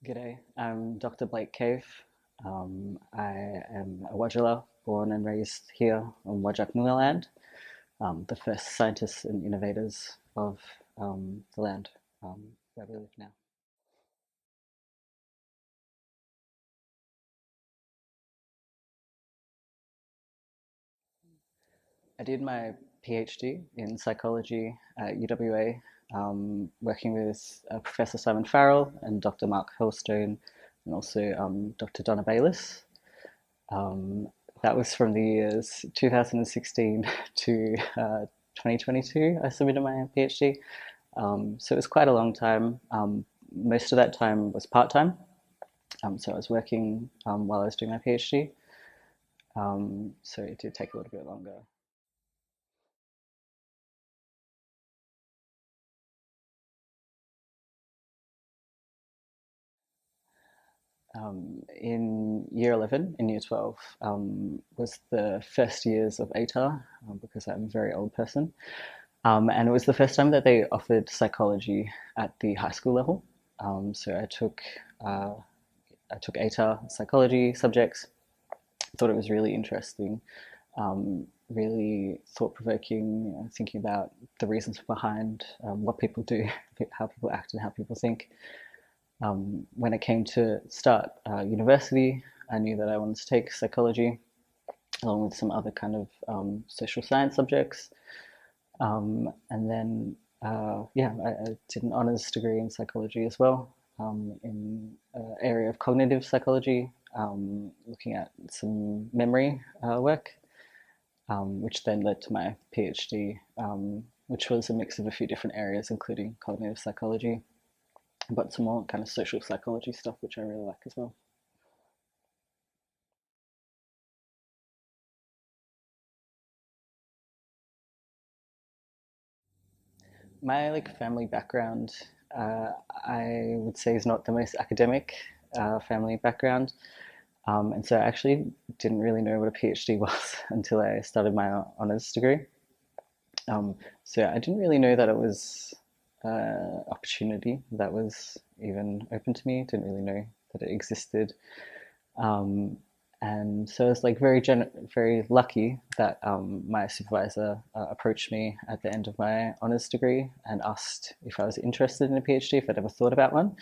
G'day, I'm Dr. Blake Cavve. I am a Wodjala, born and raised here on Whadjuk Noongar land, the first scientists and innovators of the land where we live now. I did my PhD in psychology at UWA, working with Professor Simon Farrell and Dr. Mark Hurlstone, and also Dr. Donna Bayliss. Um, that was from the years 2016 to 2022. I submitted my PhD. So it was quite a long time. Most of that time was part-time. So I was working while I was doing my PhD. So it did take a little bit longer. In year 11, in year 12, was the first years of ATAR, because I'm a very old person. And it was the first time that they offered psychology at the high school level. So uh, I took ATAR psychology subjects. Thought it was really interesting, really thought provoking. Thinking about the reasons behind what people do, how people act, and how people think. When it came to start university, I knew that I wanted to take psychology along with some other kind of social science subjects. And then, yeah, I did an honors degree in psychology as well, in area of cognitive psychology, looking at some memory work, which then led to my PhD, which was a mix of a few different areas, including cognitive psychology, but some more kind of social psychology stuff, which I really like as well. My family background, uh, I would say, is not the most academic family background. And so I actually didn't really know what a PhD was until I started my honors degree. So I didn't really know that it was an opportunity that was even open to me. Didn't really know that it existed. Um, and so I was very lucky that my supervisor approached me at the end of my honors degree and asked if I was interested in a PhD, if I'd ever thought about one.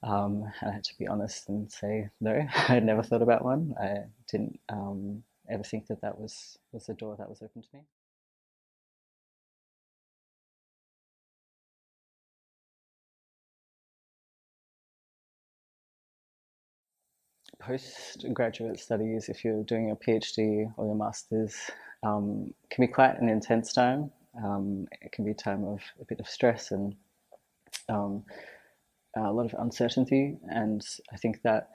And I had to be honest and say no, I had never thought about one. I didn't ever think that was a door that was open to me. Postgraduate studies, if you're doing your PhD or your master's, can be quite an intense time. It can be a time of a bit of stress and um, a lot of uncertainty. And I think that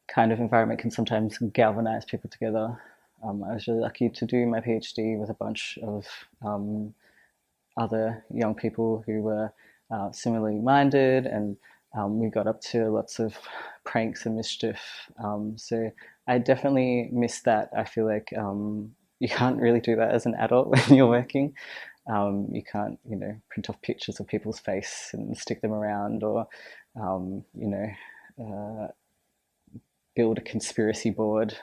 kind of environment can sometimes galvanize people together. I was really lucky to do my PhD with a bunch of other young people who were similarly minded, and we got up to lots of pranks and mischief. So I definitely miss that. I feel like you can't really do that as an adult when you're working. You can't, print off pictures of people's face and stick them around, or um, you know, uh, build a conspiracy board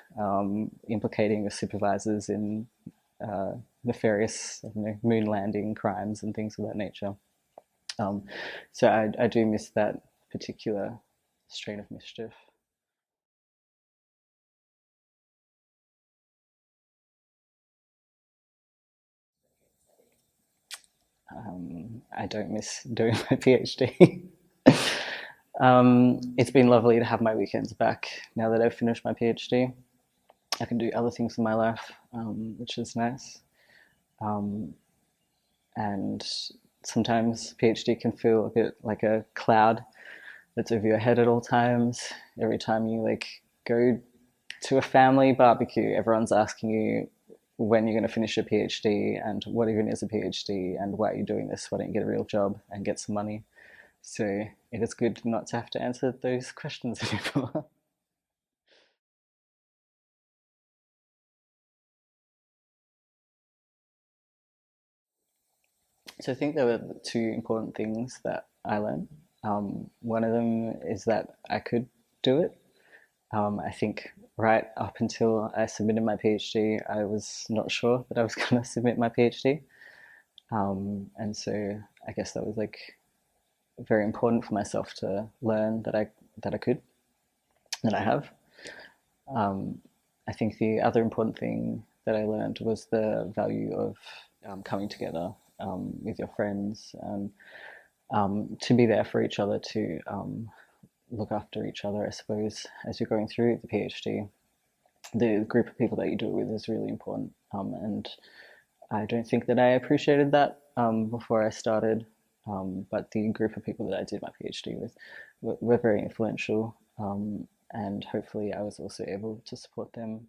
implicating your supervisors in uh, nefarious, moon landing crimes and things of that nature. Um, so I do miss that particular strain of mischief. I don't miss doing my PhD. It's been lovely to have my weekends back now that I've finished my PhD. I can do other things in my life, which is nice. Um, and sometimes PhD can feel a bit like a cloud that's over your head at all times. Every time you go to a family barbecue, everyone's asking you when you're going to finish your PhD and what even is a PhD and why are you doing this? Why don't you get a real job and get some money? So it is good not to have to answer those questions anymore. So I think there were two important things that I learned. One of them is that I could do it. I think right up until I submitted my PhD, I was not sure that I was going to submit my PhD. And so I guess that was like very important for myself to learn that I could, that I have. Um, I think the other important thing that I learned was the value of coming together with your friends and to be there for each other, to look after each other, I suppose, as you're going through the PhD. The group of people that you do it with is really important. And I don't think that I appreciated that before I started. But the group of people that I did my PhD with were very influential. And hopefully I was also able to support them.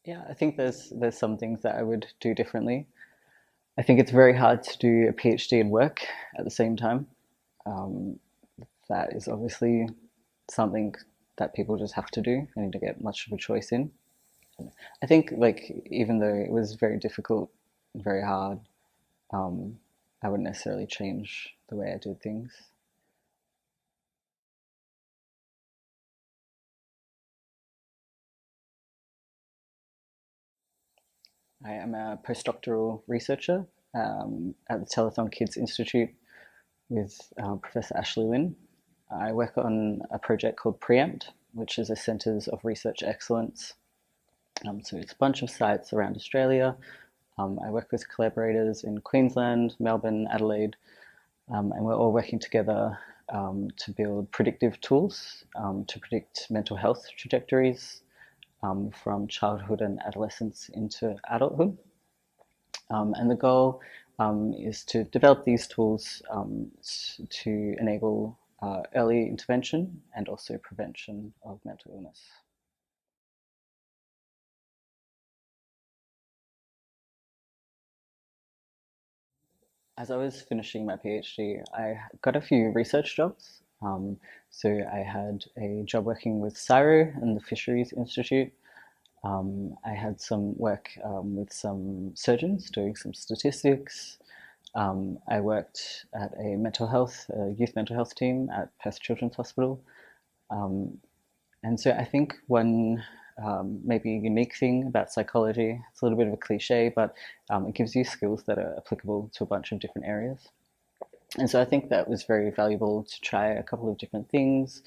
Yeah, I think there's some things that I would do differently. I think it's very hard to do a PhD and work at the same time. Um, that is obviously something that people just have to do. They need to get much of a choice in. I think like even though it was very difficult, very hard, um, I wouldn't necessarily change the way I did things. I am a postdoctoral researcher at the Telethon Kids Institute with Professor Ashley Lynn. I work on a project called Preempt, which is a Centres of Research Excellence. So it's a bunch of sites around Australia. I work with collaborators in Queensland, Melbourne, Adelaide, and we're all working together to build predictive tools to predict mental health trajectories from childhood and adolescence into adulthood. And the goal is to develop these tools to enable early intervention and also prevention of mental illness. As I was finishing my PhD, I got a few research jobs. So I had a job working with CSIRO and the Fisheries Institute. I had some work with some surgeons doing some statistics. I worked at a youth mental health team at Perth Children's Hospital. Um, and so I think one maybe unique thing about psychology, it's a little bit of a cliche, but it gives you skills that are applicable to a bunch of different areas. And so I think that was very valuable to try a couple of different things,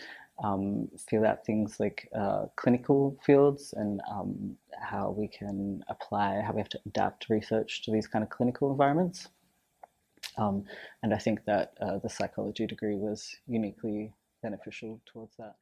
feel out things like clinical fields and how we can apply, how we have to adapt research to these kind of clinical environments. Um, and I think that the psychology degree was uniquely beneficial towards that.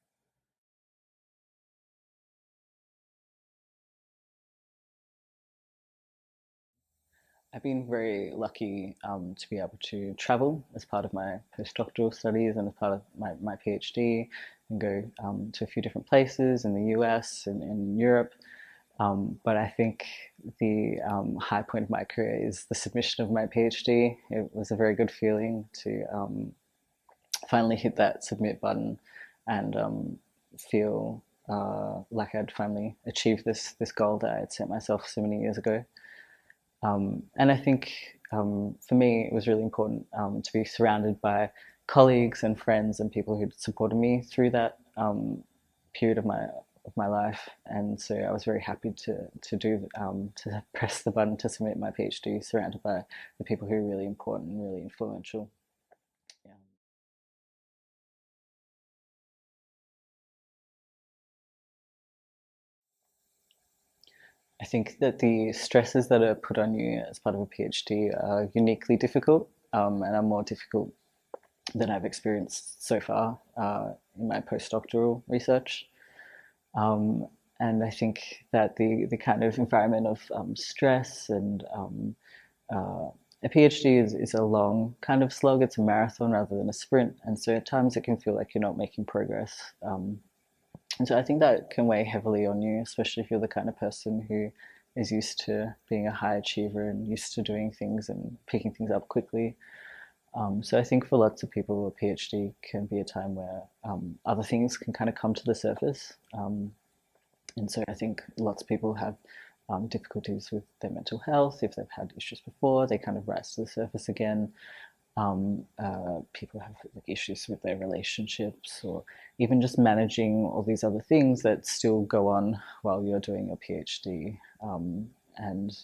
I've been very lucky to be able to travel as part of my postdoctoral studies and as part of my PhD and go to a few different places in the US and in Europe. But I think the high point of my career is the submission of my PhD. It was a very good feeling to finally hit that submit button and feel like I'd finally achieved this goal that I had set myself so many years ago. And I think for me, it was really important to be surrounded by colleagues and friends and people who'd supported me through that period of my life. And so I was very happy to press the button to submit my PhD, surrounded by the people who are really important and really influential. Yeah. I think that the stresses that are put on you as part of a PhD are uniquely difficult and are more difficult than I've experienced so far in my postdoctoral research. Um, and I think that the kind of environment of stress and a PhD is a long kind of slog. It's a marathon rather than a sprint. And so at times it can feel like you're not making progress. And so I think that can weigh heavily on you, especially if you're the kind of person who is used to being a high achiever and used to doing things and picking things up quickly. So I think for lots of people, a PhD can be a time where other things can kind of come to the surface. And so I think lots of people have difficulties with their mental health. If they've had issues before, they kind of rise to the surface again. People have like issues with their relationships, or even just managing all these other things that still go on while you're doing your PhD. And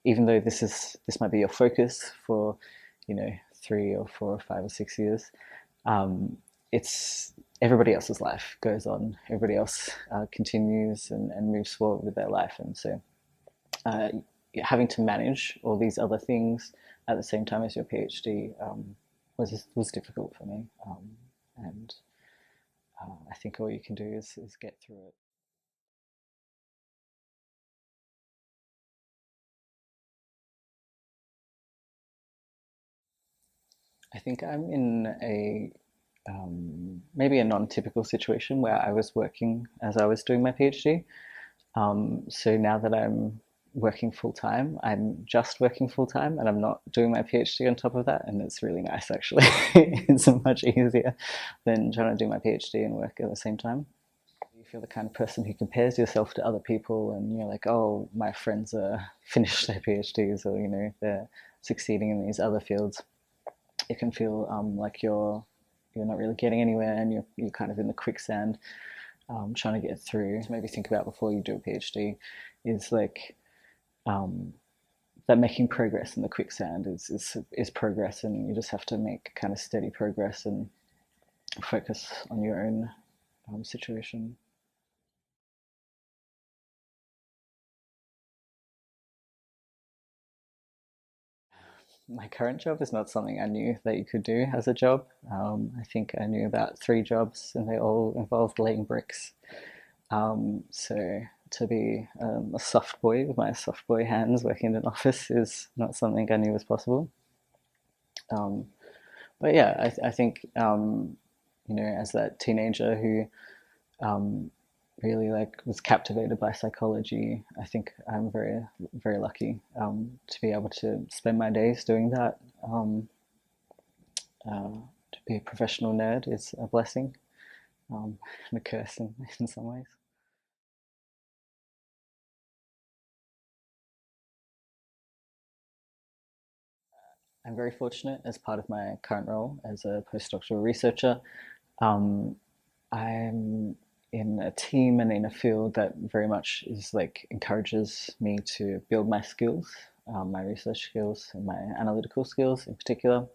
even though this might be your focus for, 3 or 4 or 5 or 6 years, it's everybody else's life goes on. Everybody else continues and moves forward with their life, and so uh, having to manage all these other things at the same time as your PhD was difficult for me. And I think all you can do is get through it. I think I'm in a maybe a non-typical situation where I was working as I was doing my PhD. So now that I'm working full time, I'm just working full time and I'm not doing my PhD on top of that. And it's really nice, actually. It's much easier than trying to do my PhD and work at the same time. If you're the kind of person who compares yourself to other people and you're like, oh, my friends are finished their PhDs, or, they're succeeding in these other fields, it can feel like you're not really getting anywhere, and you're kind of in the quicksand, trying to get through. To maybe think about before you do a PhD is like um, that making progress in the quicksand is progress, and you just have to make kind of steady progress and focus on your own situation. My current job is not something I knew that you could do as a job. I think I knew about 3 jobs, and they all involved laying bricks. So to be a soft boy with my soft boy hands working in an office is not something I knew was possible. Um, but yeah, I think as that teenager who um, really like was captivated by psychology, I think I'm very very lucky to be able to spend my days doing that. To be a professional nerd is a blessing, and a curse in some ways. I'm very fortunate as part of my current role as a postdoctoral researcher. Um, I'm in a team and in a field that very much is like encourages me to build my skills, my research skills and my analytical skills in particular.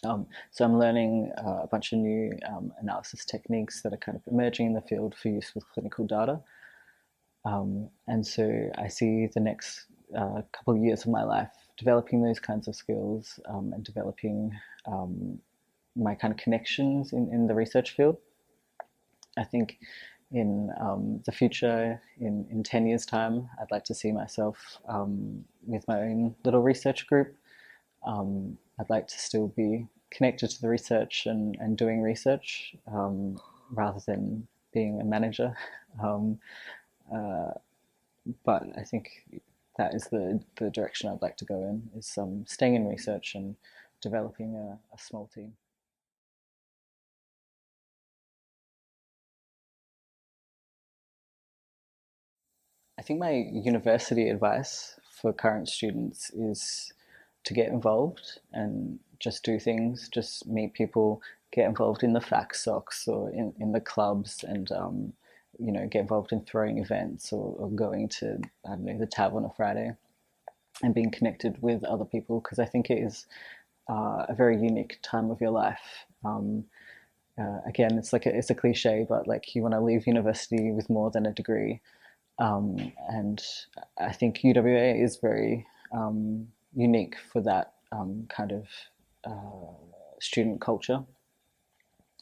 So I'm learning a bunch of new analysis techniques that are kind of emerging in the field for use with clinical data. And so I see the next couple of years of my life developing those kinds of skills, and developing my kind of connections in the research field. I think in the future, in 10 years' time, I'd like to see myself with my own little research group. I'd like to still be connected to the research and doing research, rather than being a manager. Um, but I think that is the direction I'd like to go in, is staying in research and developing a small team. I think my university advice for current students is to get involved and just do things, just meet people, get involved in the fact socks or in the clubs, and get involved in throwing events, or going to, I don't know, the tab on a Friday, and being connected with other people, because I think it is a very unique time of your life. Again, it's a cliche, but like you want to leave university with more than a degree, and I think UWA is very unique for that kind of student culture.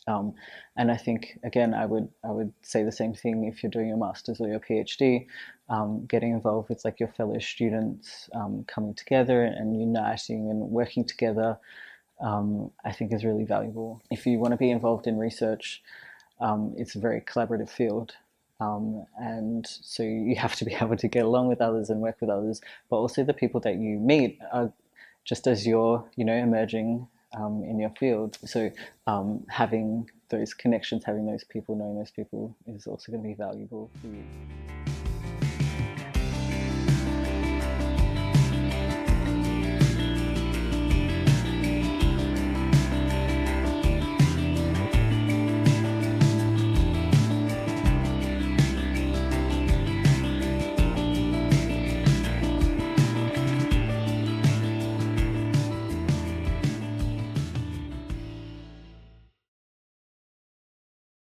Um, and I think again, I would say the same thing if you're doing your masters or your PhD. Getting involved with like your fellow students, coming together and uniting and working together, I think is really valuable. If you want to be involved in research, it's a very collaborative field. And so you have to be able to get along with others and work with others, but also the people that you meet are just as you're, emerging in your field. So having those connections, having those people, knowing those people is also going to be valuable for you.